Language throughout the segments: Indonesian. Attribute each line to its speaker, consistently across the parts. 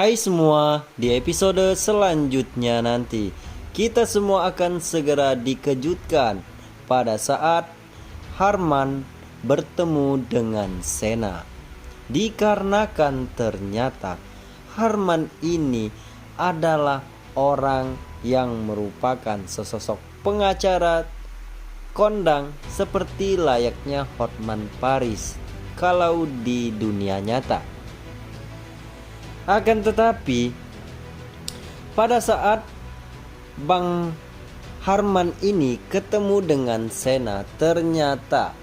Speaker 1: Hai semua, di episode selanjutnya nanti kita semua akan segera dikejutkan pada saat Harman bertemu dengan Sena. Dikarenakan ternyata Harman ini adalah orang yang merupakan sesosok pengacara kondang seperti layaknya Hotman Paris kalau di dunia nyata. Akan tetapi pada saat Bang Harman ini ketemu dengan Sena, ternyata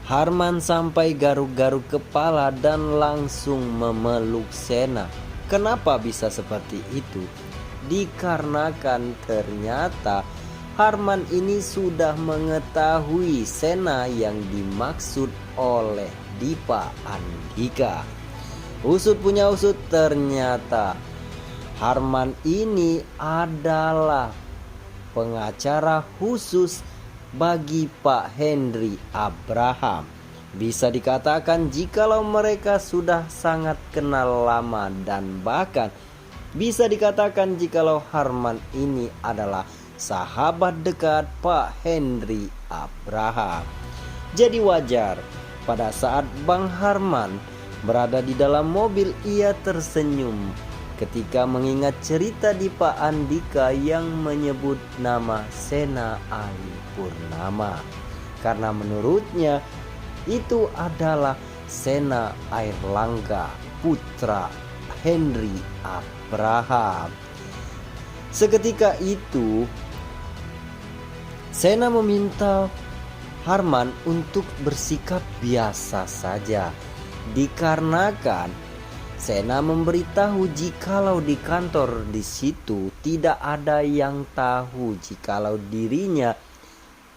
Speaker 1: Harman sampai garuk-garuk kepala dan langsung memeluk Sena. Kenapa bisa seperti itu? Dikarenakan ternyata Harman ini sudah mengetahui Sena yang dimaksud oleh Dipa Andika. Usut punya usut, ternyata Harman ini adalah pengacara khusus bagi Pak Henry Abraham. Bisa dikatakan jikalau mereka sudah sangat kenal lama, dan bahkan bisa dikatakan jikalau Harman ini adalah sahabat dekat Pak Henry Abraham. Jadi wajar pada saat Bang Harman berada di dalam mobil, ia tersenyum ketika mengingat cerita Dipa Andika yang menyebut nama Sena Ali Purnama. Karena menurutnya itu adalah Sena Airlangga, putra Henry Abraham. Seketika itu Sena meminta Harman untuk bersikap biasa saja. Dikarenakan Sena memberitahu jikalau di kantor di situ tidak ada yang tahu jikalau dirinya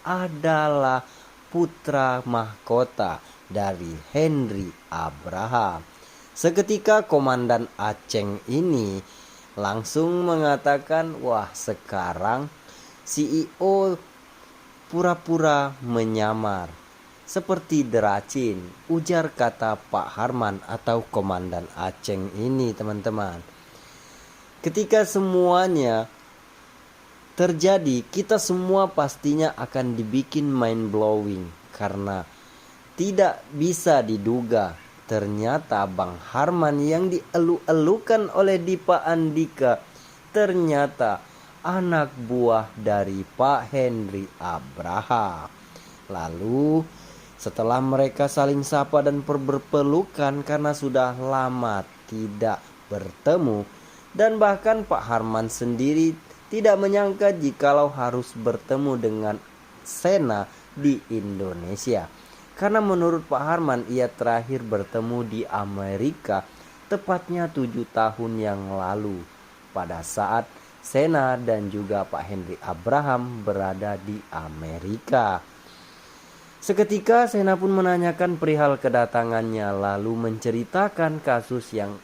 Speaker 1: adalah putra mahkota dari Henry Abraham. Seketika Komandan Aceng ini langsung mengatakan, wah, sekarang CEO pura-pura menyamar seperti deracin, ujar kata Pak Harman atau Komandan Aceng ini, teman-teman. Ketika semuanya terjadi, kita semua pastinya akan dibikin mind blowing karena tidak bisa diduga ternyata Bang Harman yang dielu-elukan oleh Dipa Andika ternyata anak buah dari Pak Henry Abraham. Lalu setelah mereka saling sapa dan berpelukan karena sudah lama tidak bertemu, dan bahkan Pak Harman sendiri tidak menyangka jikalau harus bertemu dengan Sena di Indonesia. Karena menurut Pak Harman ia terakhir bertemu di Amerika tepatnya 7 tahun yang lalu pada saat Sena dan juga Pak Henry Abraham berada di Amerika. Seketika Sena pun menanyakan perihal kedatangannya, lalu menceritakan kasus yang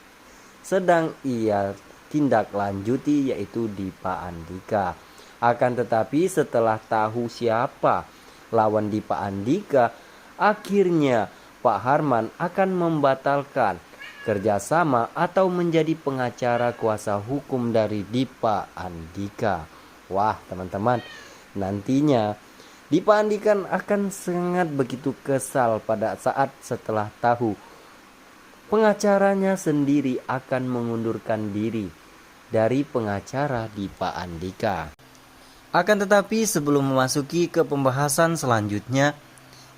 Speaker 1: sedang ia tindak lanjuti, yaitu Dipa Andika. Akan tetapi setelah tahu siapa lawan Dipa Andika, akhirnya Pak Harman akan membatalkan kerjasama atau menjadi pengacara kuasa hukum dari Dipa Andika. Wah, teman-teman, nantinya Dipa Andika akan sangat begitu kesal pada saat setelah tahu pengacaranya sendiri akan mengundurkan diri dari pengacara Dipa Andika. Akan tetapi sebelum memasuki ke pembahasan selanjutnya,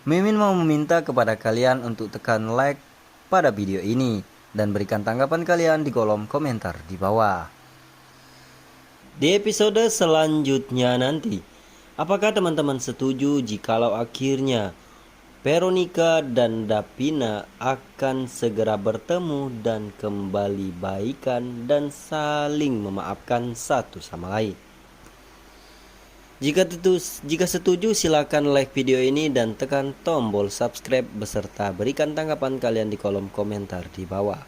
Speaker 1: Mimin mau meminta kepada kalian untuk tekan like pada video ini dan berikan tanggapan kalian di kolom komentar di bawah. Di episode selanjutnya nanti, apakah teman-teman setuju jikalau akhirnya Veronica dan Davina akan segera bertemu dan kembali baikan dan saling memaafkan satu sama lain? Jika setuju, silakan like video ini dan tekan tombol subscribe beserta berikan tanggapan kalian di kolom komentar di bawah.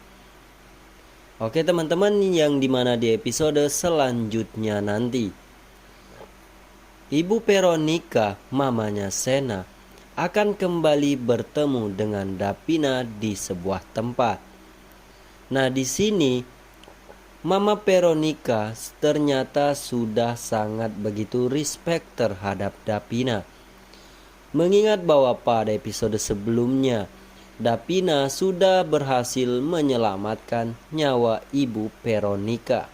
Speaker 1: Oke teman-teman, yang dimana di episode selanjutnya nanti Ibu Veronica, mamanya Sena, akan kembali bertemu dengan Davina di sebuah tempat. Nah, di sini Mama Veronica ternyata sudah sangat begitu respect terhadap Davina. Mengingat bahwa pada episode sebelumnya, Davina sudah berhasil menyelamatkan nyawa Ibu Veronica.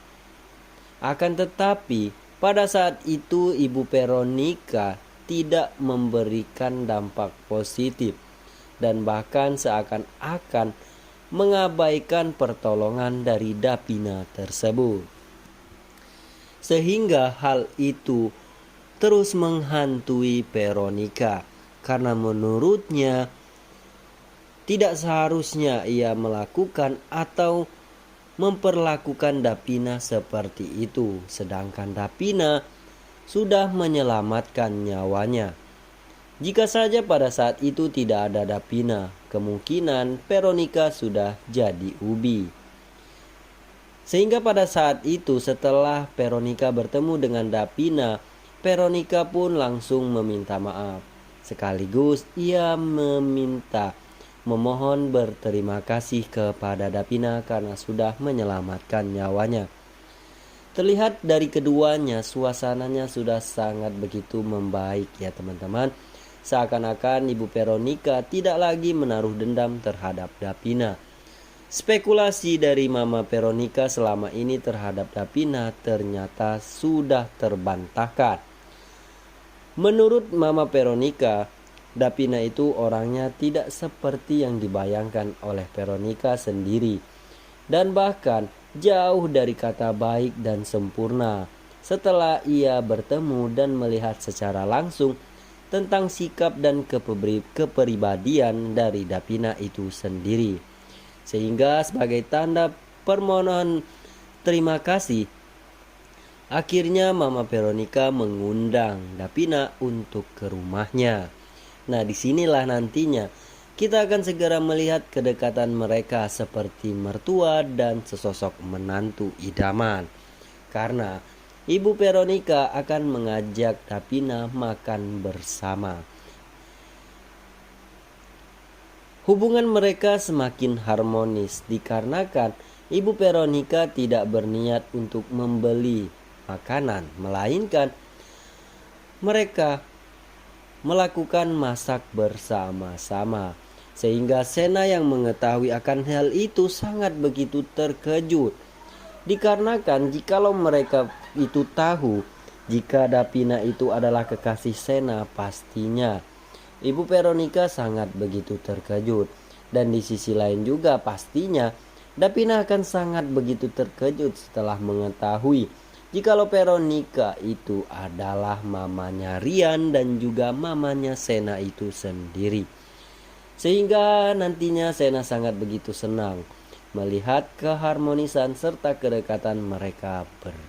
Speaker 1: Akan tetapi, pada saat itu Ibu Veronica tidak memberikan dampak positif dan bahkan seakan-akan mengabaikan pertolongan dari Davina tersebut. Sehingga hal itu terus menghantui Veronica karena menurutnya tidak seharusnya ia melakukan atau memperlakukan Davina seperti itu, sedangkan Davina sudah menyelamatkan nyawanya. Jika saja pada saat itu tidak ada Davina, kemungkinan Veronica sudah jadi ubi. Sehingga pada saat itu setelah Veronica bertemu dengan Davina, Veronica pun langsung meminta maaf. Sekaligus ia memohon berterima kasih kepada Davina karena sudah menyelamatkan nyawanya. Terlihat dari keduanya suasananya sudah sangat begitu membaik ya teman-teman. Seakan-akan Ibu Veronica tidak lagi menaruh dendam terhadap Davina. Spekulasi dari Mama Veronica selama ini terhadap Davina ternyata sudah terbantahkan. Menurut Mama Veronica, Davina itu orangnya tidak seperti yang dibayangkan oleh Veronica sendiri. Dan bahkan jauh dari kata baik dan sempurna. Setelah ia bertemu dan melihat secara langsung tentang sikap dan kepribadian dari Davina itu sendiri. Sehingga sebagai tanda permohonan terima kasih, akhirnya Mama Veronica mengundang Davina untuk ke rumahnya. Nah, disinilah nantinya kita akan segera melihat kedekatan mereka seperti mertua dan sesosok menantu idaman. Karena Ibu Veronica akan mengajak Davina makan bersama. Hubungan mereka semakin harmonis dikarenakan Ibu Veronica tidak berniat untuk membeli makanan, melainkan mereka melakukan masak bersama-sama. Sehingga Sena yang mengetahui akan hal itu sangat begitu terkejut. Dikarenakan jikalau mereka itu tahu jika Davina itu adalah kekasih Sena, pastinya Ibu Veronica sangat begitu terkejut. Dan di sisi lain juga pastinya Davina akan sangat begitu terkejut setelah mengetahui jikalau Veronica itu adalah mamanya Rian dan juga mamanya Sena itu sendiri. Sehingga nantinya Sena sangat begitu senang melihat keharmonisan serta kedekatan mereka